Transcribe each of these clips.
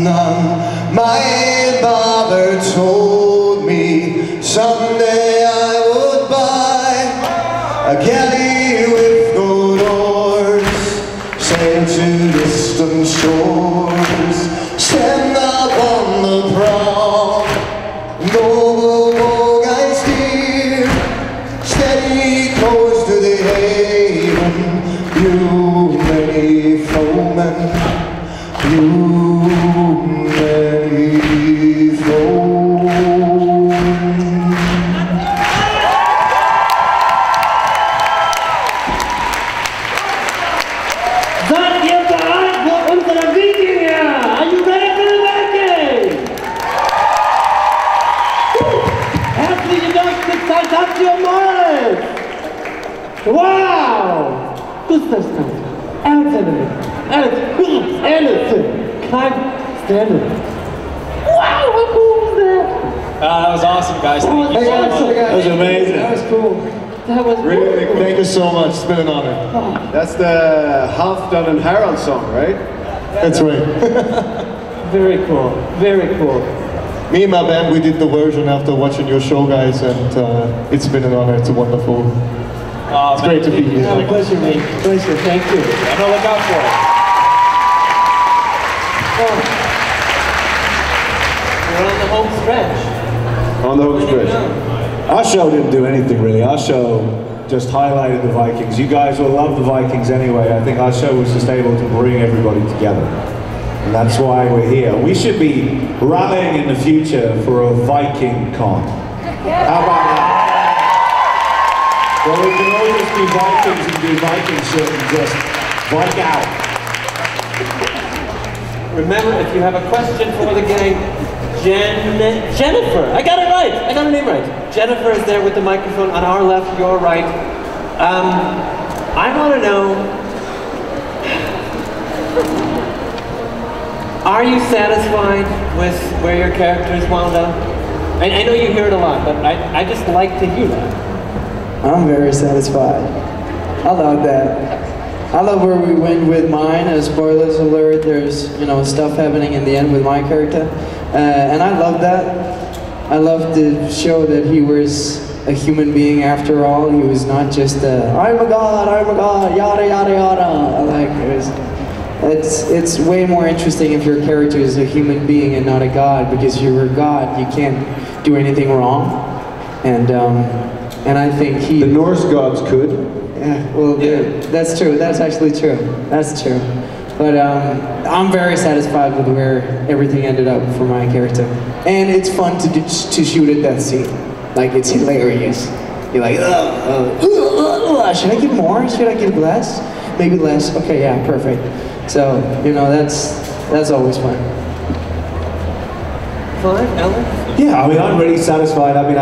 none. My barber told me someday I would buy a galley with gold oars, sail to distant shores, stand up on the prow, noble vogue I steer, steady course to the haven. You many foemen, you many foemen. Seid ihr bereit für unsere Wikinger? Are you ready for the Viking? Herzlichen Dank, die Zeit habt ihr mal! Wow! Gustaf Skarsgard, Alexander Ludwig, Andersen Clive Standen. Wow, how cool was that? That was awesome, guys. Thank you so much. That was amazing. That was cool. That was Really, cool. thank you so much. It's been an honor. That's the Halfdan and Harald song, right? That's right. Very cool. Very cool. Me and my band, we did the version after watching your show, guys, and it's been an honor. It's wonderful. It's great to be here. No, pleasure, mate. Pleasure. Thank you. I'm gonna look out for it. Oh. We're on the home stretch. On the home stretch. Our show didn't do anything really. Our show just highlighted the Vikings. You guys will love the Vikings anyway. I think our show was just able to bring everybody together. And that's why we're here. We should be rallying in the future for a Viking con. How about that? Well, we can all just be Vikings and do Viking shit and just Vike out. Remember, if you have a question for the gang, Jennifer, I got it right, I got her name right. Jennifer is there with the microphone on our left, your right. I want to know, are you satisfied with where your characters wound up? I know you hear it a lot, but I just like to hear that. I'm very satisfied. I love that. I love where we went with mine. Spoilers alert, there's stuff happening in the end with my character. And I love that. I love to show that he was a human being after all. He was not just I'm a god, yada yada yada. Like it's way more interesting if your character is a human being and not a god, because you're a god, you can't do anything wrong. And I think The Norse gods could. Yeah, well, that's true. That's actually true. That's true. But I'm very satisfied with where everything ended up for my character. And it's fun to shoot a death scene. Like, it's hilarious. You're like, should I give more? Should I give less? Maybe less. Okay, yeah, perfect. So, that's always fun. Clive, Ellen? Yeah, I mean, I'm really satisfied. I mean,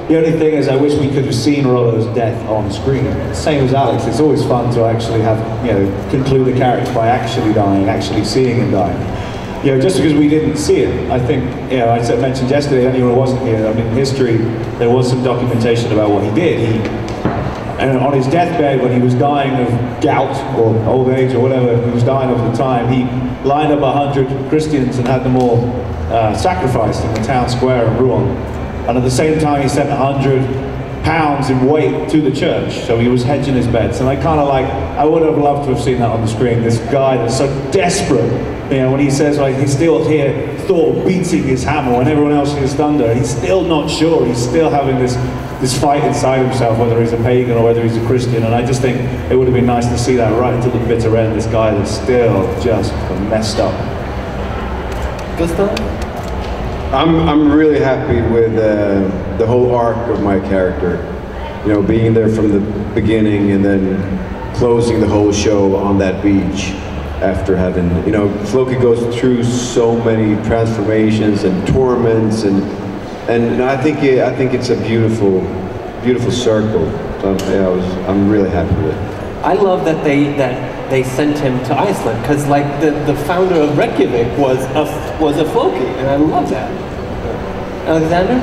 the only thing is, I wish we could have seen Rollo's death on screen. Same as Alex, it's always fun to actually have, conclude a character by actually dying, actually seeing him die. Just because we didn't see it, I think, I mentioned yesterday, anyone who wasn't here, I mean, in history, there was some documentation about what he did. And on his deathbed, when he was dying of gout or old age or whatever he was dying of at the time, he lined up 100 Christians and had them all sacrificed in the town square in Rouen. And at the same time, he sent 100 pounds in weight to the church, so he was hedging his bets. And I would have loved to have seen that on the screen. This guy that's so desperate, when he says, he's still here, Thor beating his hammer when everyone else is thunder, he's still not sure. He's still having this fight inside himself, whether he's a pagan or whether he's a Christian. And I just think it would have been nice to see that right until the bitter end. This guy that's still just messed up. Gustaf? I'm really happy with the whole arc of my character. Being there from the beginning and then closing the whole show on that beach after having, Floki goes through so many transformations and torments, and I think it's a beautiful circle. So I'm really happy with it. I love that they sent him to Iceland, because the founder of Reykjavik was a Floki, and I love that. Alexander?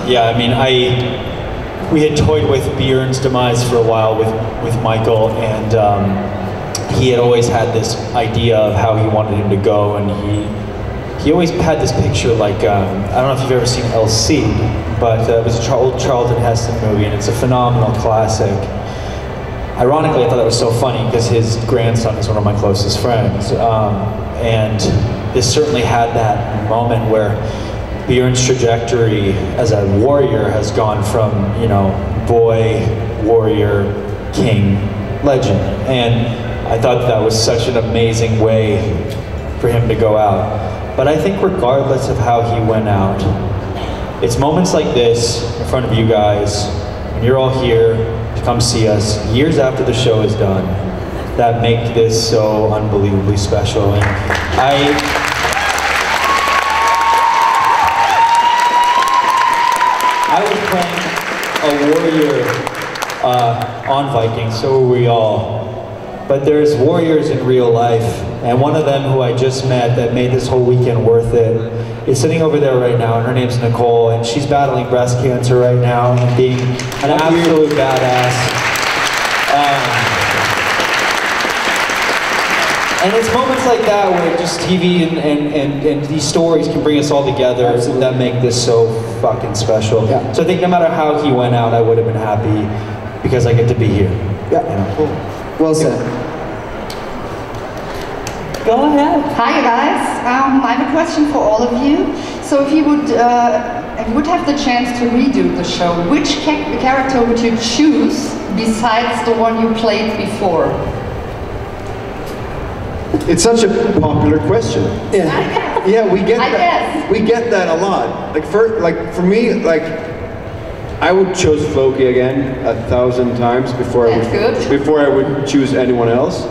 Yeah, I mean, we had toyed with Bjorn's demise for a while with Michael, and he had always had this idea of how he wanted him to go, and he always had this picture like, I don't know if you've ever seen El Cid, but it was an old Charlton Heston movie, and it's a phenomenal classic. Ironically, I thought that was so funny because his grandson is one of my closest friends, and this certainly had that moment where Bjorn's trajectory as a warrior has gone from, you know, boy, warrior, king, legend, and I thought that was such an amazing way for him to go out. But I think regardless of how he went out, it's moments like this in front of you guys, when you're all here to come see us years after the show is done, that make this so unbelievably special. And I was playing a warrior on Vikings, so were we all. But there's warriors in real life, and one of them who I just met that made this whole weekend worth it is sitting over there right now, and her name's Nicole, and she's battling breast cancer right now and being an absolute badass. And it's moments like that where just TV and these stories can bring us all together. Absolutely. That make this so fucking special. Yeah. So I think no matter how he went out, I would have been happy because I get to be here. Yeah. You know? Cool. Well said. Go ahead. Hi guys. I have a question for all of you. So if you would have the chance to redo the show, which character would you choose besides the one you played before? It's such a popular question. Yeah. Yeah, we get that. We get that a lot. Like for me, like I would choose Floki again 1,000 times before I would choose anyone else.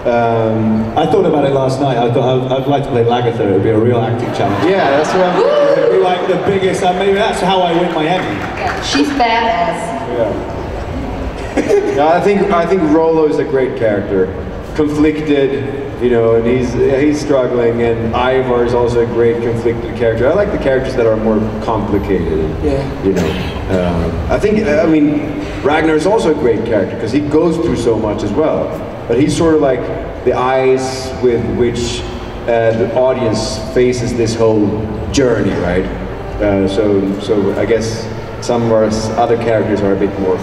I thought about it last night. I thought I'd like to play Lagatha. It would be a real acting challenge. Yeah, that's what I'm. It would be like the biggest. Maybe that's how I win my Emmy. Yeah, she's badass. Yeah. No, I think Rollo is a great character, conflicted, you know, and he's struggling, and Ivar is also a great conflicted character. I like the characters that are more complicated. Yeah. You know, I mean, Ragnar is also a great character because he goes through so much as well. But he's sort of like the eyes with which the audience faces this whole journey, right? So I guess some of our other characters are a bit more,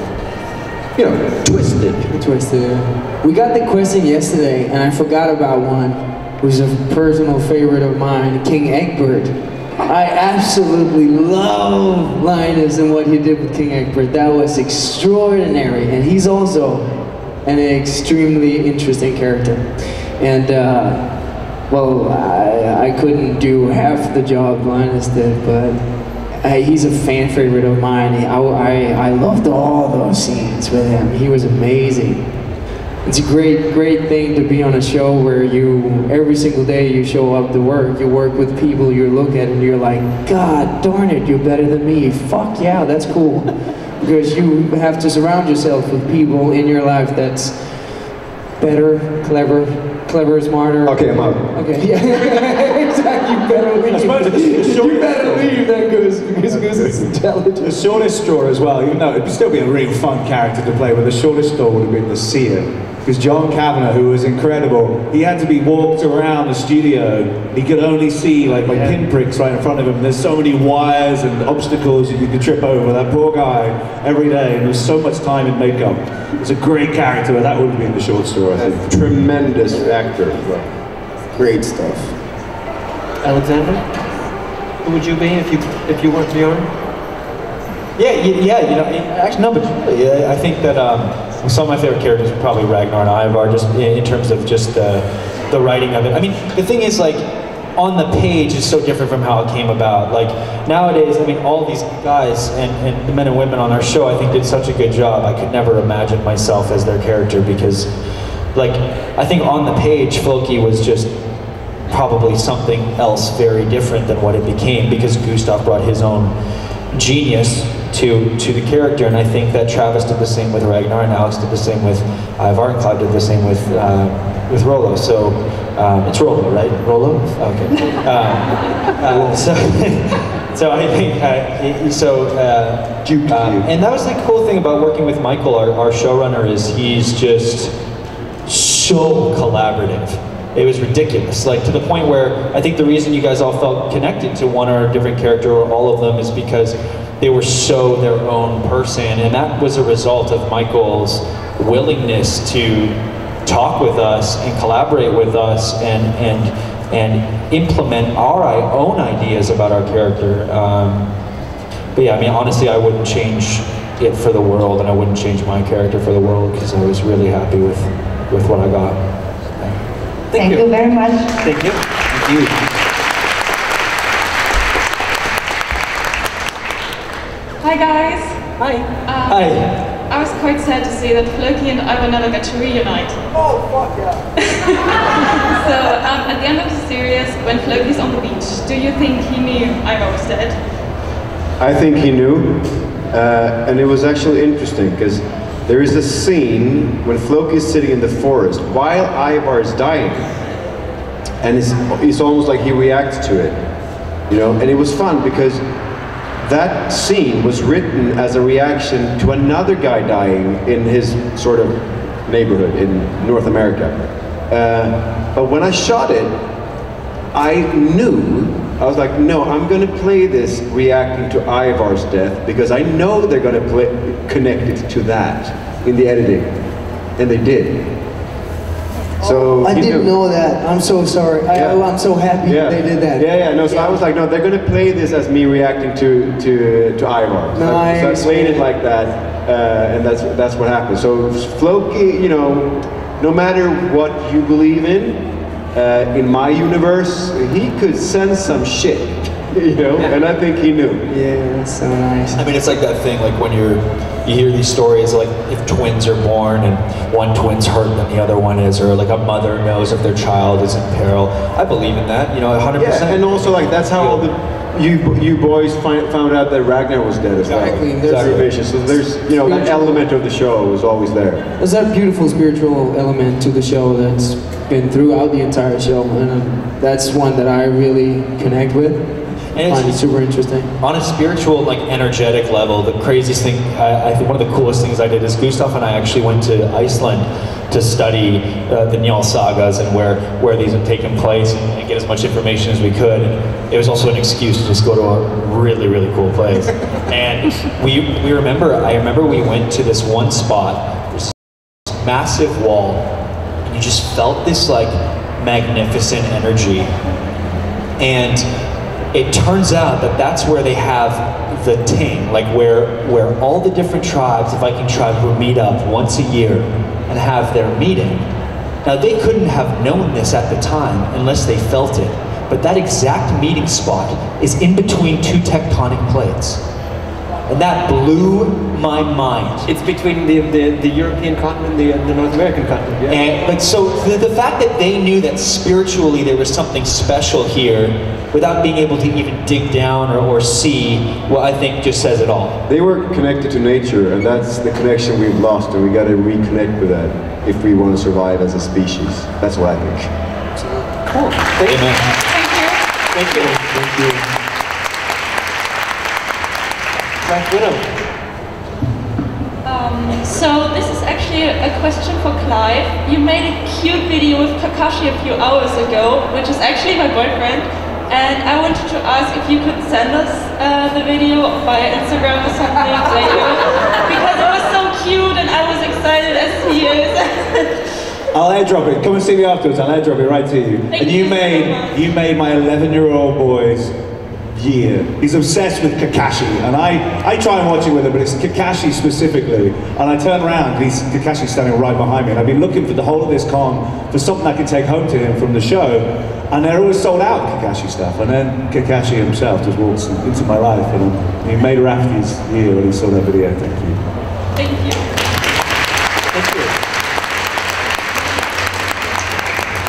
you know, twisted. Twisted. We got the question yesterday, and I forgot about one, who's a personal favorite of mine, King Egbert. I absolutely love Linus and what he did with King Egbert. That was extraordinary, and he's also an extremely interesting character. And well, I couldn't do half the job Linus did, but he's a fan favorite of mine. I loved all those scenes with him. He was amazing. It's a great thing to be on a show where every single day you show up to work, you work with people you look at and you're like, God darn it, you're better than me. Fuck yeah, that's cool. Because you have to surround yourself with people in your life that's better, clever, smarter. Okay, I'm out. Okay, yeah, exactly. You better leave. I suppose You better leave then, because it's intelligent. The shortest straw as well, even though it'd still be a real fun character to play, but the shortest straw would have been the seer. Because John Kavanagh, who was incredible, he had to be walked around the studio. He could only see like pinpricks right in front of him. There's so many wires and obstacles you could trip over. That poor guy every day, and there was so much time in makeup. It's a great character, and that would have been the short story. I think. Tremendous actor as well. Great stuff. Alexander, who would you be if you weren't Bjorn? Yeah, you know, actually, no, but really, I think that some of my favorite characters are probably Ragnar and Ivar, just in terms of just the writing of it. I mean, the thing is, like, on the page is so different from how it came about. Like, nowadays, I mean, all these guys and the men and women on our show, I think, did such a good job. I could never imagine myself as their character because, like, I think on the page, Floki was just probably something else very different than what it became because Gustaf brought his own genius to the character, and I think that Travis did the same with Ragnar, and Alex did the same with Ivar, and Clive did the same with Rollo. So it's Rollo, right? Rollo? Okay. So I think and that was the cool thing about working with Michael, our showrunner, is he's just so collaborative. It was ridiculous, like to the point where I think the reason you guys all felt connected to one or a different character or all of them is because they were so their own person, and that was a result of Michael's willingness to talk with us and collaborate with us and implement our own ideas about our character. But yeah, I mean, honestly, I wouldn't change it for the world, and I wouldn't change my character for the world, because I was really happy with what I got. Thank you very much. Thank you. Thank you. Hi guys. Hi. Hi. I was quite sad to see that Floki and I will never get to reunite. Oh, fuck yeah. So, at the end of the series, when Floki's on the beach, do you think he knew Ivar was dead? I think he knew, and it was actually interesting because there is a scene when Floki is sitting in the forest while Ivar is dying, and it's almost like he reacts to it, you know. And it was fun because that scene was written as a reaction to another guy dying in his sort of neighborhood in North America. But when I shot it, I knew, I was like, no, I'm going to play this reacting to Ivar's death because I know they're going to connect it to that in the editing. And they did. So I didn't know that. I'm so sorry. I'm so happy they did that. No, so I was like, no, they're going to play this as me reacting to Ivar. So I played it like that, and that's what happened. So Floki, you know, no matter what you believe in my universe, he could sense some shit, you know, and I think he knew. Yeah, that's so nice. I mean, it's like that thing, like when you hear these stories, like if twins are born and one twin's hurt than the other one is, or like a mother knows if their child is in peril. I believe in that, you know, 100%. Yeah, and also like that's how all you boys found out that Ragnar was dead as well. Exactly. So there's, you know, that element of the show was always there. There's that beautiful spiritual element to the show that's been throughout the entire show, and that's one that I really connect with. And I find it super interesting. On a spiritual, like energetic level, the craziest thing, I think one of the coolest things I did is Gustaf and I actually went to Iceland to study the Njál sagas and where these have taken place and get as much information as we could. And it was also an excuse to just go to a really, really cool place. And I remember we went to this one spot, this massive wall, and you just felt this like magnificent energy. And it turns out that that's where they have the ting, like where all the different tribes, the Viking tribes, would meet up once a year and have their meeting. Now they couldn't have known this at the time unless they felt it, but that exact meeting spot is in between two tectonic plates. And that blew my mind. It's between the European continent and the North American continent. Yeah. And like, so the fact that they knew that spiritually there was something special here without being able to even dig down or see, well, I think just says it all. They were connected to nature, and that's the connection we've lost, and we got to reconnect with that if we want to survive as a species. That's what I think. Cool. Thank you. Thank you. Thank you. So this is actually a question for Clive. You made a cute video with Kakashi a few hours ago, which is actually my boyfriend. And I wanted to ask if you could send us the video via Instagram or something later, because it was so cute and I was excited as he is. I'll airdrop it. Come and see me afterwards. I'll airdrop it right to you. Thank you you made my 11-year-old boy's year. He's obsessed with Kakashi, and I try and watch it with him, but it's Kakashi specifically. And I turn around, Kakashi's standing right behind me, and I've been looking for the whole of this con for something I can take home to him from the show, and they're always sold out Kakashi stuff. And then Kakashi himself just walks into my life, and he made Rafty's year when he saw that video. Thank you. Thank you. Thank you.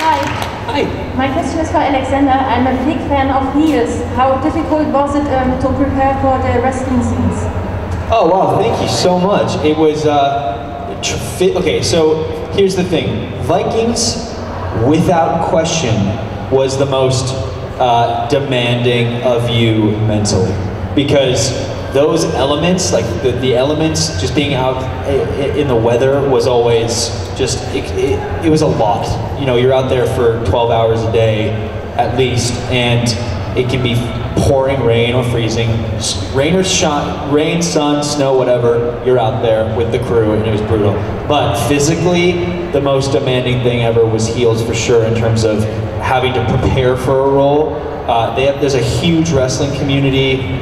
Hi. Hi. My question is for Alexander. I'm a big fan of heels. How difficult was it to prepare for the wrestling scenes? Oh wow, thank you so much. It was, okay, so here's the thing. Vikings, without question, was the most demanding of you mentally. Because those elements, like the elements, just being out in the weather was always just, it was a lot. You know, you're out there for 12 hours a day at least, and it can be pouring rain or freezing. Rain, sun, snow, whatever, you're out there with the crew, and it was brutal. But physically, the most demanding thing ever was heels for sure, in terms of having to prepare for a role. There's a huge wrestling community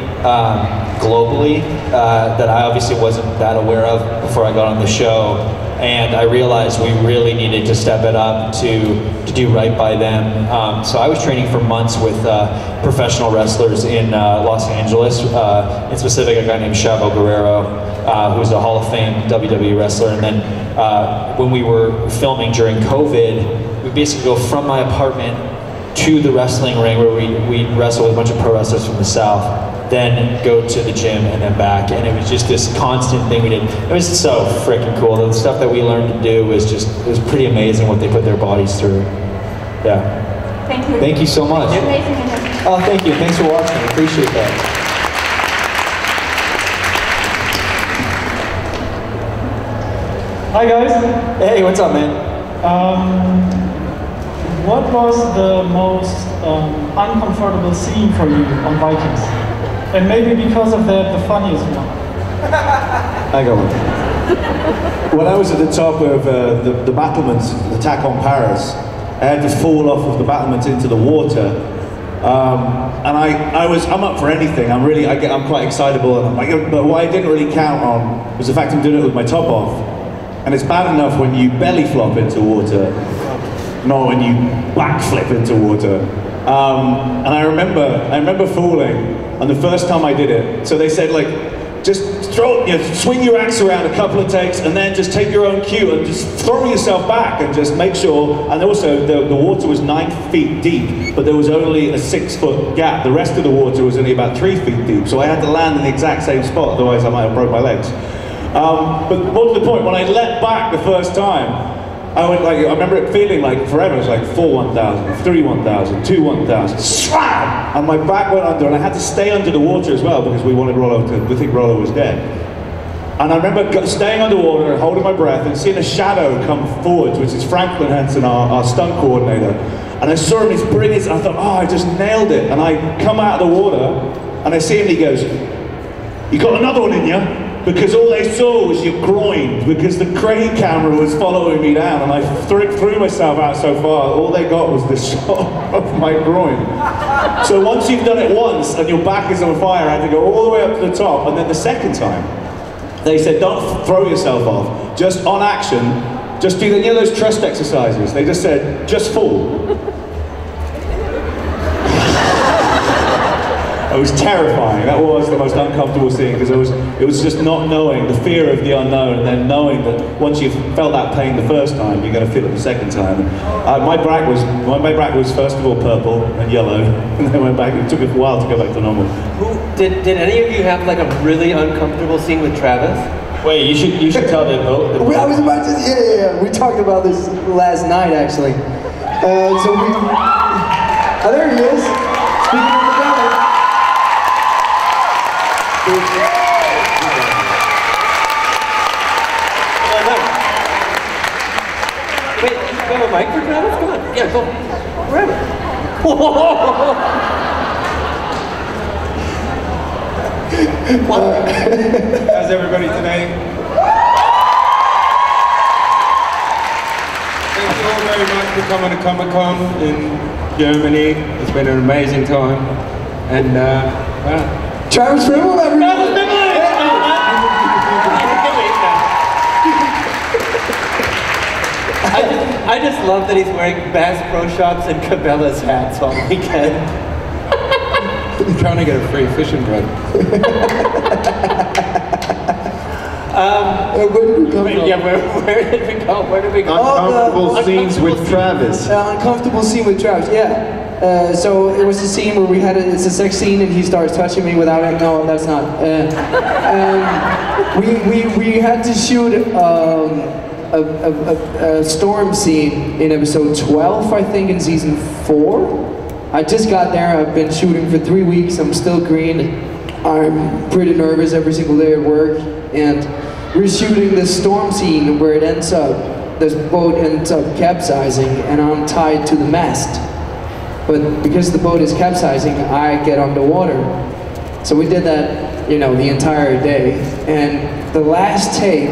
globally that I obviously wasn't that aware of before I got on the show, and I realized we really needed to step it up to do right by them. So I was training for months with professional wrestlers in Los Angeles, in specific a guy named Chavo Guerrero, who's a Hall of Fame WWE wrestler, and then when we were filming during COVID, we basically go from my apartment to the wrestling ring where we'd wrestle with a bunch of pro wrestlers from the South, then go to the gym and then back, and it was just this constant thing we did. It was so freaking cool. The stuff that we learned to do was just, it was pretty amazing what they put their bodies through. Yeah. Thank you. Thank you so much. Amazing. Oh, thank you. Thanks for watching. I appreciate that. Hi guys. Hey, what's up, man? What was the most uncomfortable scene for you on Vikings? And maybe because of that, the funniest one. I got one. When I was at the top of the battlements, the attack on Paris, I had to fall off of the battlements into the water. And I'm up for anything. I'm quite excitable, and but what I didn't really count on was the fact I'm doing it with my top off. And it's bad enough when you belly flop into water, not when you backflip into water. And I remember falling, and the first time I did it, so they said, like, just swing your axe around a couple of takes, and then just take your own cue and just throw yourself back and just make sure. And also, the water was 9 feet deep, but there was only a 6-foot gap. The rest of the water was only about 3 feet deep, so I had to land in the exact same spot, otherwise I might have broke my legs. But more to the point, when I leapt back the first time, I remember it feeling like forever. It was like 4 1,000, 3 1,000, 2 1,000, slam! And my back went under, and I had to stay under the water as well because we think Rollo was dead. And I remember staying underwater and holding my breath and seeing a shadow come forwards, which is Franklin Henson, our stunt coordinator. And I saw him, he's bringing his, I thought, oh, I just nailed it. And I come out of the water, and I see him, and he goes, "You got another one in you?" Because all they saw was your groin, because the crane camera was following me down, and I threw myself out so far, all they got was the shot of my groin. So once you've done it once, and your back is on fire, I had to go all the way up to the top, and then the second time, they said, don't throw yourself off, just on action, just do those trust exercises. They just said, just fall. It was terrifying. That was the most uncomfortable scene, because it was just not knowing, the fear of the unknown, and then knowing that once you've felt that pain the first time, you're going to feel it the second time. My back was first of all purple and yellow, and then went back. It took a while to go back to normal. Did any of you have like a really uncomfortable scene with Travis? Wait, you should tell them. I was about to. Yeah. We talked about this last night, actually. Oh, there he is. Speaking of the devil. Wait, you have a mic for Travis? Come on. Yeah, go. Wherever. How's everybody today? Thank you all very much for coming to Comic-Con in Germany. It's been an amazing time. And, well, Travis Fimmel, everybody! I just love that he's wearing Bass Pro Shops and Cabela's hats all weekend. I'm trying to get a free fishing rod. Where did we come from? Yeah, where did we go? Where did we go? Uncomfortable scenes with Travis. Uncomfortable scene with Travis, yeah. So it was a scene where it's a sex scene, and he starts touching me without it. No, that's not. We had to shoot a storm scene in episode 12, I think, in season 4. I just got there. I've been shooting for 3 weeks. I'm still green. I'm pretty nervous every single day at work, and we're shooting this storm scene where this boat ends up capsizing, and I'm tied to the mast. But because the boat is capsizing, I get underwater. So we did that, you know, the entire day. And the last take,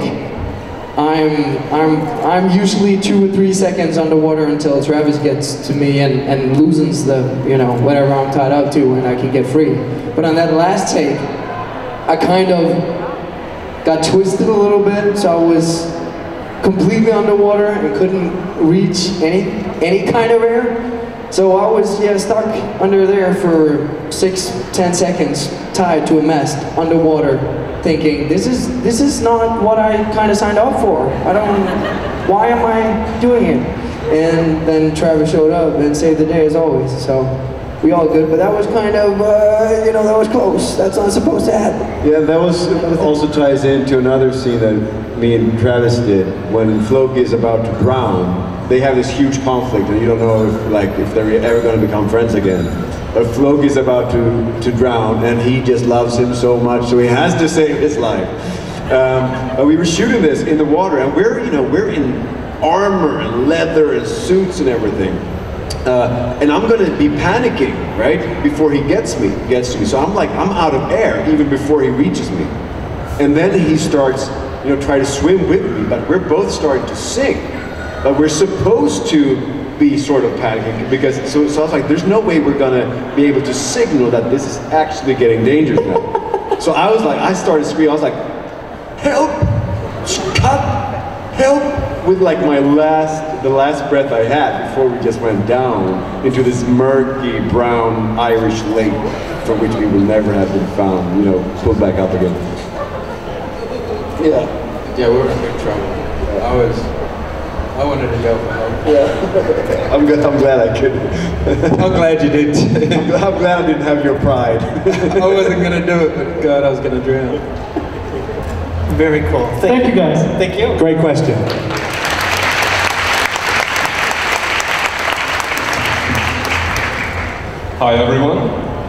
I'm usually 2 or 3 seconds underwater until Travis gets to me and loosens the, you know, whatever I'm tied up to, and I can get free. But on that last take, I kind of got twisted a little bit, so I was completely underwater and couldn't reach any kind of air. So I was stuck under there for 6-10 seconds, tied to a mast underwater, thinking this is not what I kind of signed up for. Why am I doing it? And then Travis showed up and saved the day as always. So we all good, but that was kind of you know, that was close. That's not supposed to happen. Yeah, that was also ties into another scene that me and Travis did when Floki is about to drown. They have this huge conflict, and you don't know if they're ever going to become friends again. But Floki's about to drown, and he just loves him so much, so he has to save his life. But we were shooting this in the water, and we're in armor and leather and suits and everything. And I'm going to be panicking right before he gets to me. So I'm out of air even before he reaches me. And then he starts, you know, try to swim with me, but we're both starting to sink. But we're supposed to be sort of panicking because so I was like, there's no way we're gonna be able to signal that this is actually getting dangerous now. So I was like, I started screaming. I was like, help, cut, help, with like the last breath I had before we just went down into this murky brown Irish lake from which we will never have been found. You know, pulled back up again. Yeah, we were in big trouble. I wanted to go for help. Yeah. I'm glad I could. I'm glad you did. I'm glad I didn't have your pride. I wasn't going to do it, but God, I was going to drown. Very cool. Thank you guys. Thank you. Great question. Hi everyone.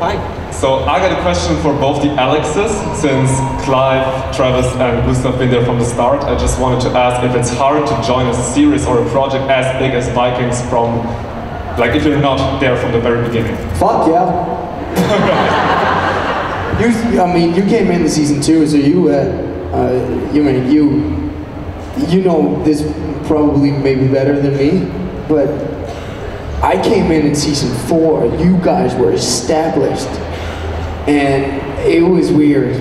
Hi. So I got a question for both the Alexes, since Clive, Travis and Gustaf been there from the start. I just wanted to ask if it's hard to join a series or a project as big as Vikings from, like, if you're not there from the very beginning. Fuck yeah. I mean, you came in season 2, so you know this probably maybe better than me, but I came in season 4. You guys were established. And it was weird.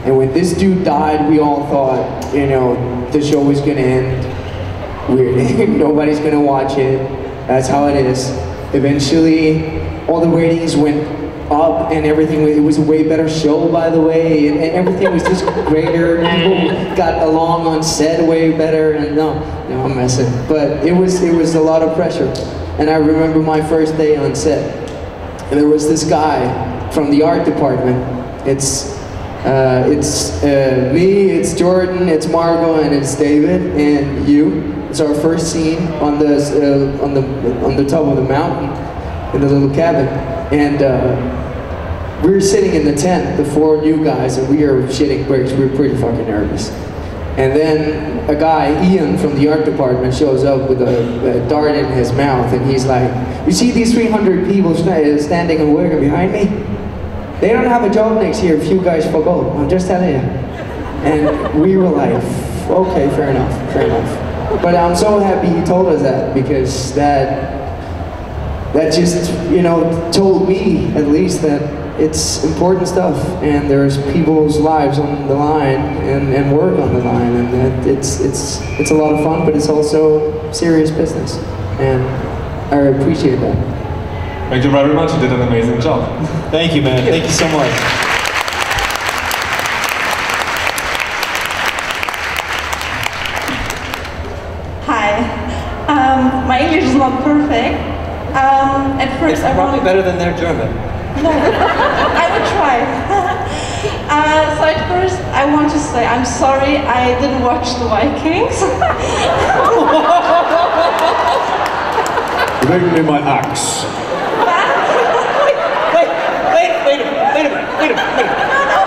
And when this dude died, we all thought, you know, the show was gonna end. Nobody's gonna watch it. That's how it is. Eventually, all the ratings went up and everything. It was a way better show, by the way, and everything was just greater. People got along on set way better. And no, I'm messing. But it was a lot of pressure. And I remember my first day on set, and there was this guy from the art department. It's me, it's Jordan, it's Margot, and it's David, and you. It's our first scene on the top of the mountain in the little cabin, and we were sitting in the tent, the 4 new guys, and we are shitting bricks. We were pretty fucking nervous. And then a guy, Ian, from the art department shows up with a dart in his mouth, and he's like, you see these 300 people standing and working behind me? They don't have a job next year if you guys fuck up. I'm just telling you. And we were like, okay, fair enough, fair enough. But I'm so happy he told us that, because that just, you know, told me, at least, that it's important stuff, and there's people's lives on the line, and work on the line, and that it's a lot of fun, but it's also serious business, and I appreciate that. Thank you very much, you did an amazing job. Thank you, man. Thank you so much. Hi. My English is not perfect. At first, it's probably better than their German. No, I will try. So at first, I want to say I'm sorry I didn't watch the Vikings. Bring me my axe. Wait a minute. No,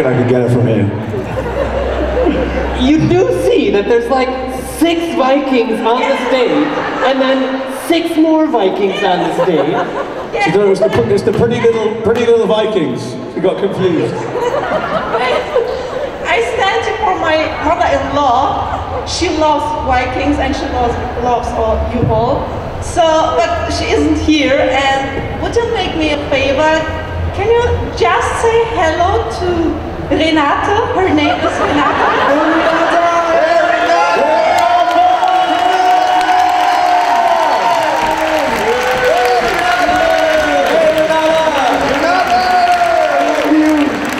reckon I could get it from here. You do see that there's like 6 Vikings on the stage, and then 6 more Vikings on the stage. She thought it's the pretty little Vikings. She got confused. I stand for my mother-in-law. She loves Vikings and she loves all you all. So, but she isn't here. And would you make me a favor? Can you just say hello to Renate? Her name is Renate.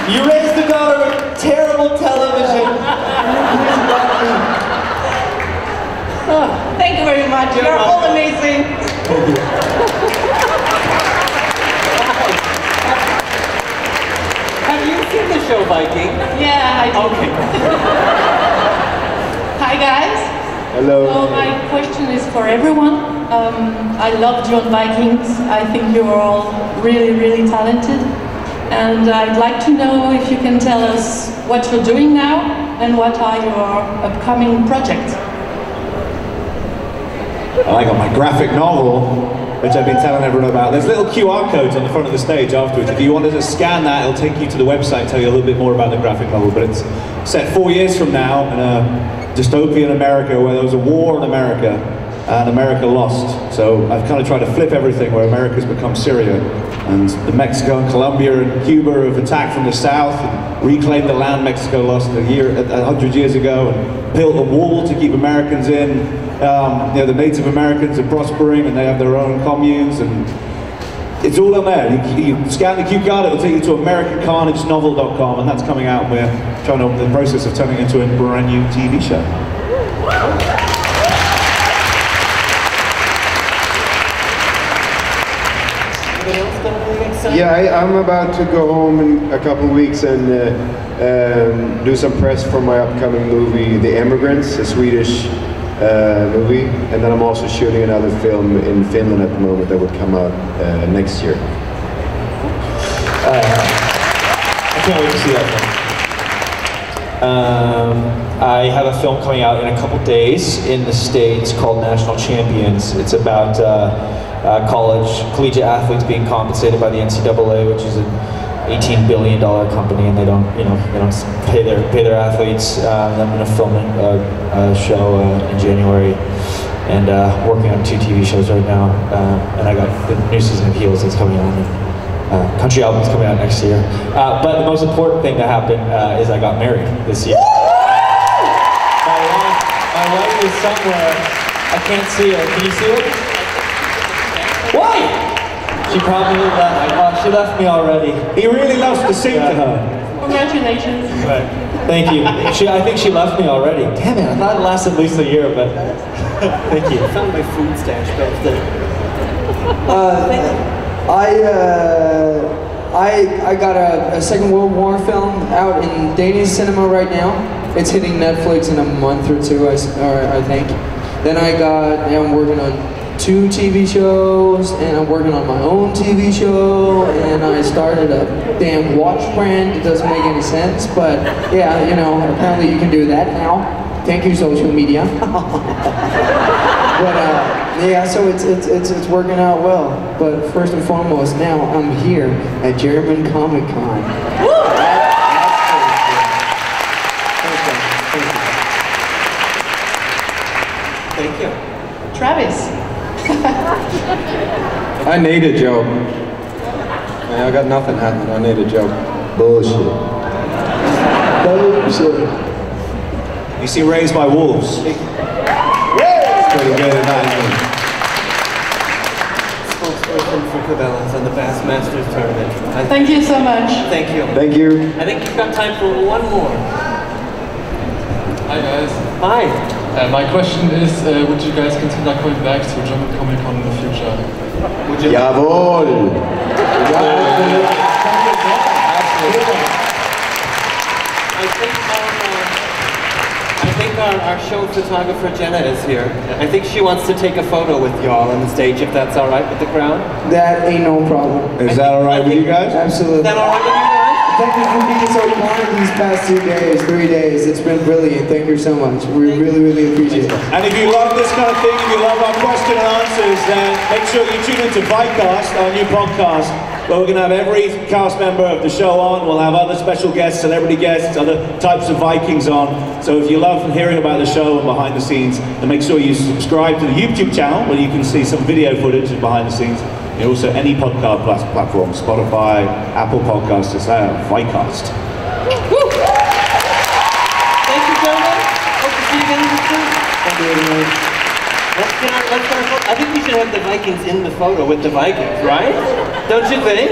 You raised a daughter with terrible television. Thank you very much. You're all amazing. Have you seen the show Viking? Yeah, I do. Okay. Hi guys. Hello. So my question is for everyone. I loved you on Vikings. I think you're all really, really talented. And I'd like to know if you can tell us what you're doing now and what are your upcoming projects. I got my graphic novel, which I've been telling everyone about. There's little QR codes on the front of the stage afterwards. If you wanted to scan that, it'll take you to the website, tell you a little bit more about the graphic novel. But it's set 4 years from now in a dystopian America where there was a war in America and America lost. So I've kind of tried to flip everything where America's become Syria. And the Mexico and Colombia and Cuba have attacked from the south and reclaimed the land Mexico lost 100 years ago and built a wall to keep Americans in. You know, the Native Americans are prospering and they have their own communes, and it's all on there. You scan the QR code, it'll take you to AmericanCarnageNovel.com, and that's coming out. We're trying to, the process of turning it into a brand new TV show. Yeah, I'm about to go home in a couple of weeks and do some press for my upcoming movie, The Immigrants, a Swedish movie, and then I'm also shooting another film in Finland at the moment that would come out next year. I can't wait to see that film. I have a film coming out in a couple days in the States called National Champions. It's about collegiate athletes being compensated by the NCAA, which is an $18 billion company, and they don't pay their athletes. I'm going to film a show in January, and working on 2 TV shows right now. And I got the new season of Heels that's coming on. Country album's coming out next year. But the most important thing that happened is I got married this year. My wife is somewhere. I can't see her. Can you see her? Why? She probably left. Oh, she left me already. He really loves to sing to her. Congratulations. Right. Thank you. I think she left me already. Damn it, I thought it lasted at least a year, but thank you. I found my food stash back there. I got a Second World War film out in Danish cinema right now. It's hitting Netflix in a month or 2, I think. Then I'm working on 2 TV shows, and I'm working on my own TV show, and I started a damn watch brand. It doesn't make any sense, but yeah, you know, apparently you can do that now. Thank you, social media. But yeah, so it's working out well. But first and foremost, now I'm here at German Comic Con. Thank you. Travis. I need a job. Man, I got nothing happening. I need a job. Bullshit. Bullshit. You see Raised by Wolves? It's pretty good at that, isn't it? Spokesperson for Cabela's on the Bassmasters tournament. Thank you so much. Thank you. Thank you. I think you've got time for one more. Hi guys. Hi. My question is, would you guys consider coming back to German Comic Con in the future? Would you? Jawohl! I think our show photographer Jenna is here. I think she wants to take a photo with y'all on the stage, if that's all right with the crowd. That ain't no problem. Is that all right with you guys? Absolutely. Is that all right with you guys? Thank you for being so kind these past 2 days, 3 days. It's been brilliant. Thank you so much. We really, really appreciate it. And if you love this kind of thing, if you love our question and answers, then make sure you tune into VIKINGS, our new podcast, where we're going to have every cast member of the show on. We'll have other special guests, celebrity guests, other types of Vikings on. So if you love hearing about the show and behind the scenes, then make sure you subscribe to the YouTube channel where you can see some video footage of behind the scenes. And also any podcast platform, Spotify, Apple Podcasts, it's VIKINGS. Thank you, gentlemen. Hope to see you again in the street. Thank you, everyone. I think we should have the Vikings in the photo with the Vikings, right? Don't you think?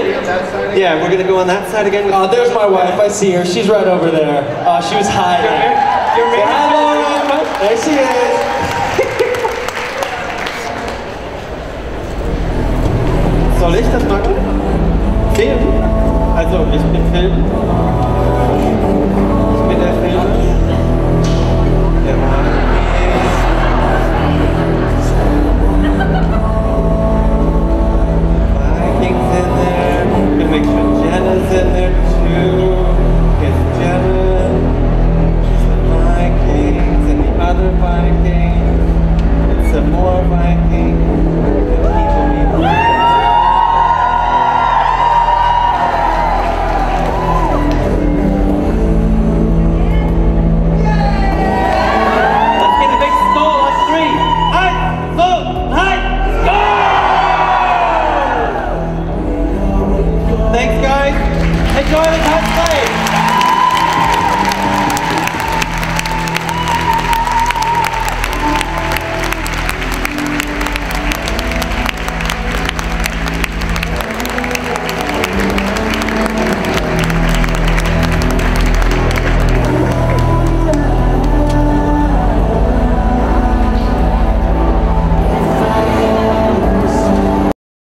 Yeah, we're going to go on that side again. There's my wife. I see her. She's right over there. She was hiding. Hi, Laura. There she is. Soll ich das machen? Filmen? Also, ich bin Film. Ich bin der Filmer. Der Mann. Vikings in there. We make sure Jenna's in there too. It's Jenna. It's the Vikings and the other Vikings. It's some more Vikings.